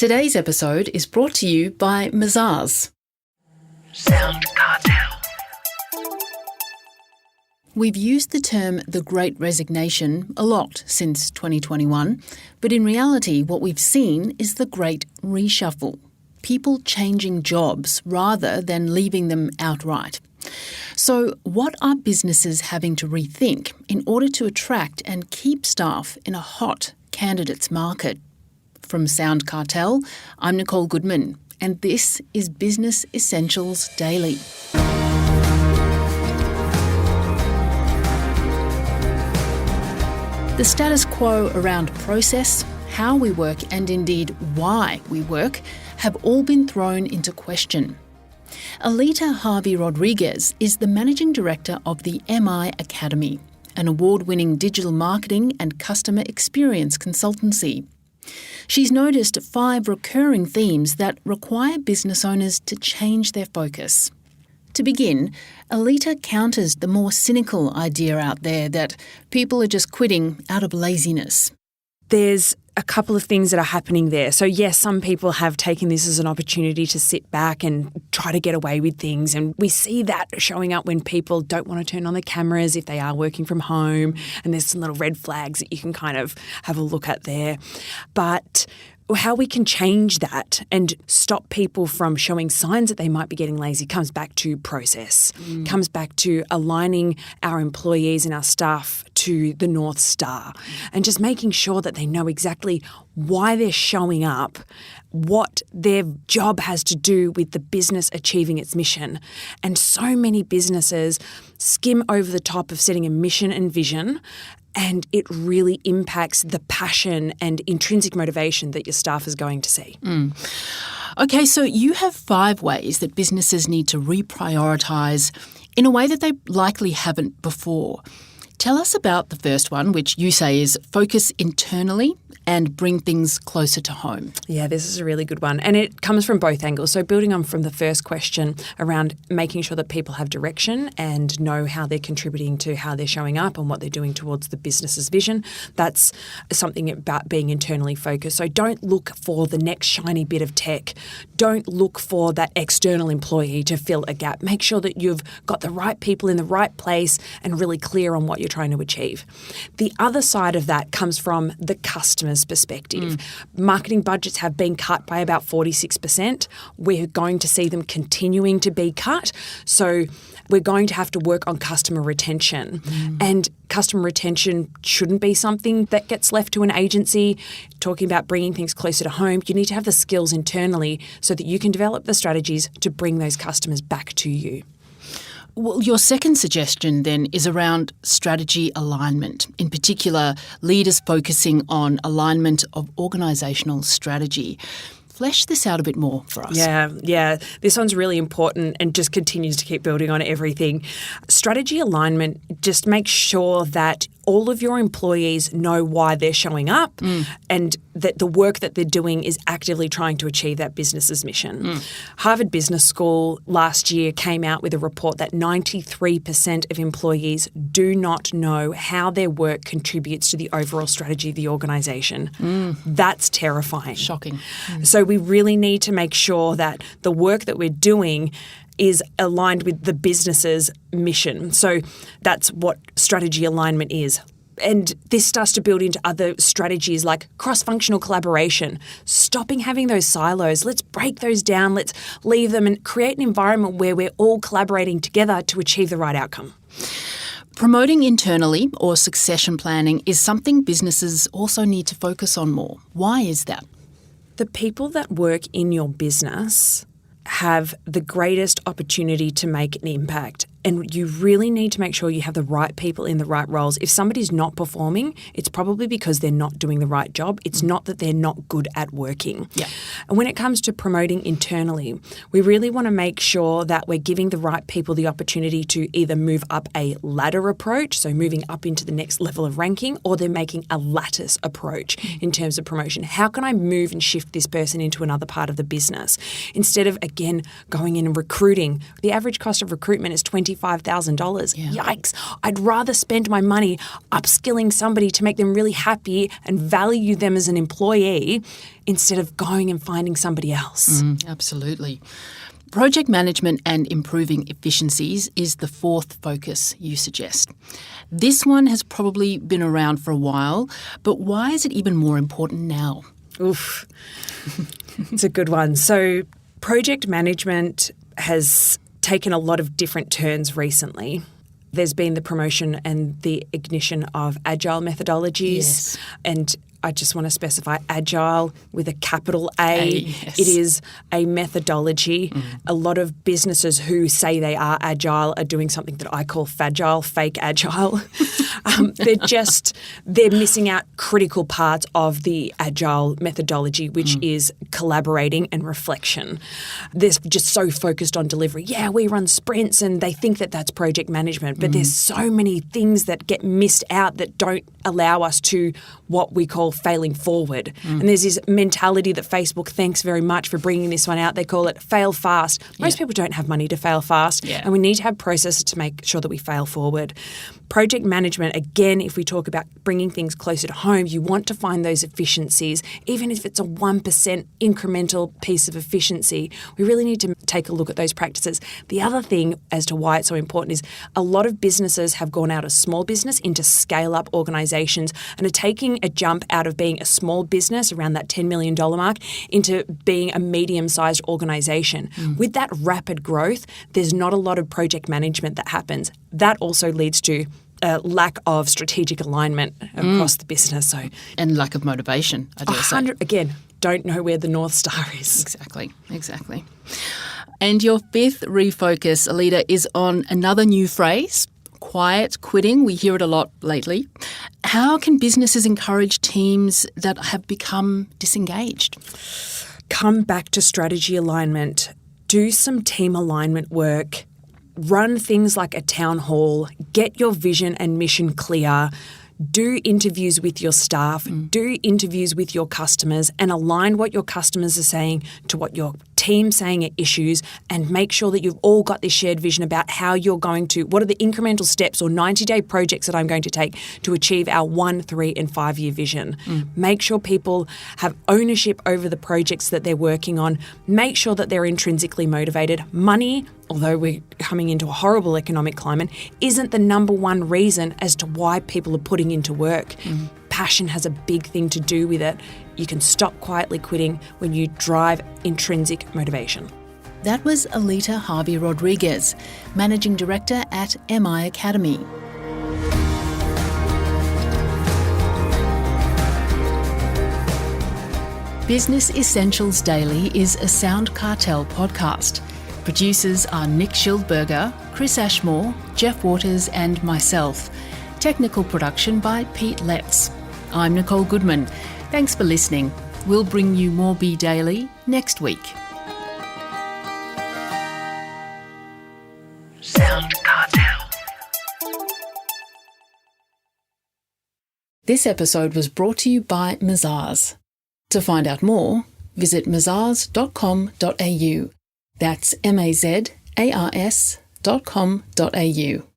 Today's episode is brought to you by Mazars. SoundCartel. We've used the term the Great Resignation a lot since 2021, but in reality what we've seen is the Great Reshuffle. People changing jobs rather than leaving them outright. So what are businesses having to rethink in order to attract and keep staff in a hot candidates market? From SoundCartel, I'm Nicole Goodman, and this is Business Essentials Daily. The status quo around process, how we work and indeed why we work have all been thrown into question. Alita Harvey-Rodriguez is the Managing Director of the MI Academy, an award-winning digital marketing and customer experience consultancy. She's noticed 5 recurring themes that require business owners to change their focus. To begin, Alita counters the more cynical idea out there that people are just quitting out of laziness. There's a couple of things that are happening there. So yes, some people have taken this as an opportunity to sit back and try to get away with things. And we see that showing up when people don't want to turn on the cameras if they are working from home. And there's some little red flags that you can kind of have a look at there. But how we can change that and stop people from showing signs that they might be getting lazy comes back to process, comes back to aligning our employees and our staff to the North Star and just making sure that they know exactly why they're showing up, what their job has to do with the business achieving its mission. And so many businesses skim over the top of setting a mission and vision, and it really impacts the passion and intrinsic motivation that your staff is going to see. Okay, so you have 5 ways that businesses need to reprioritise in a way that they likely haven't before. Tell us about the first one, which you say is focus internally and bring things closer to home. Yeah, this is a really good one. And it comes from both angles. So building on from the first question around making sure that people have direction and know how they're contributing to how they're showing up and what they're doing towards the business's vision. That's something about being internally focused. So don't look for the next shiny bit of tech. Don't look for that external employee to fill a gap. Make sure that you've got the right people in the right place and really clear on what you're trying to achieve. The other side of that comes from the customer's perspective. Marketing budgets have been cut by about 46%. We're going to see them continuing to be cut. So we're going to have to work on customer retention. And customer retention shouldn't be something that gets left to an agency. Talking about bringing things closer to home, you need to have the skills internally so that you can develop the strategies to bring those customers back to you. Well, your second suggestion then is around strategy alignment, in particular leaders focusing on alignment of organisational strategy. Flesh this out a bit more for us. Yeah. This one's really important and just continues to keep building on everything. Strategy alignment just makes sure that all of your employees know why they're showing up and that the work that they're doing is actively trying to achieve that business's mission. Harvard Business School last year came out with a report that 93% of employees do not know how their work contributes to the overall strategy of the organisation. That's terrifying. Shocking. So we really need to make sure that the work that we're doing is aligned with the business's mission. So that's what strategy alignment is. And this starts to build into other strategies like cross-functional collaboration, stopping having those silos. Let's break those down. Let's leave them and create an environment where we're all collaborating together to achieve the right outcome. Promoting internally or succession planning is something businesses also need to focus on more. Why is that? The people that work in your business have the greatest opportunity to make an impact. And you really need to make sure you have the right people in the right roles. If somebody's not performing, it's probably because they're not doing the right job. It's not that they're not good at working. Yeah. And when it comes to promoting internally, we really want to make sure that we're giving the right people the opportunity to either move up a ladder approach, so moving up into the next level of ranking, or they're making a lattice approach in terms of promotion. How can I move and shift this person into another part of the business? Instead of, again, going in and recruiting. The average cost of recruitment is $20 $25,000. Yeah. Yikes. I'd rather spend my money upskilling somebody to make them really happy and value them as an employee instead of going and finding somebody else. Absolutely. Project management and improving efficiencies is the fourth focus you suggest. This one has probably been around for a while, but why is it even more important now? Oof. It's a good one. So project management has taken a lot of different turns recently. There's been the promotion and the ignition of agile methodologies. Yes. And I just want to specify agile with a capital A. Yes. It is a methodology. A lot of businesses who say they are agile are doing something that I call fagile, fake agile. They're missing out critical parts of the agile methodology, which is collaborating and reflection. They're just so focused on delivery. Yeah, we run sprints and they think that that's project management, but there's so many things that get missed out that don't allow us to what we call failing forward. And there's this mentality that Facebook, thanks very much for bringing this one out. They call it fail fast. Most people don't have money to fail fast, and we need to have processes to make sure that we fail forward. Project management, again, if we talk about bringing things closer to home, you want to find those efficiencies, even if it's a 1% incremental piece of efficiency. We really need to take a look at those practices. The other thing as to why it's so important is a lot of businesses have gone out of small business into scale-up organizations and are taking a jump out of being a small business around that $10 million mark into being a medium-sized organization. With that rapid growth, there's not a lot of project management that happens. That also leads to a lack of strategic alignment across the business. And lack of motivation, I dare say. Again, don't know where the North Star is. Exactly. And your fifth refocus, Alita, is on another new phrase, quiet quitting. We hear it a lot lately. How can businesses encourage teams that have become disengaged? Come back to strategy alignment. Do some team alignment work. Run things like a town hall. Get your vision and mission clear. Do interviews with your staff, do interviews with your customers, and align what your customers are saying to what your team's saying are issues, and make sure that you've all got this shared vision about how you're going to, what are the incremental steps or 90-day projects that I'm going to take to achieve our 1, 3 and 5 year vision. Make sure people have ownership over the projects that they're working on. Make sure that they're intrinsically motivated. Money, although we're coming into a horrible economic climate, isn't the number one reason as to why people are putting into work. Passion has a big thing to do with it. You can stop quietly quitting when you drive intrinsic motivation. That was Alita Harvey-Rodriguez, Managing Director at MI Academy. Business Essentials Daily is a SoundCartel podcast. Producers are Nick Schildberger, Chris Ashmore, Jeff Waters and myself. Technical production by Pete Letts. I'm Nicole Goodman. Thanks for listening. We'll bring you more Be Daily next week. SoundCartel. This episode was brought to you by Mazars. To find out more, visit mazars.com.au. That's mazars.com.au.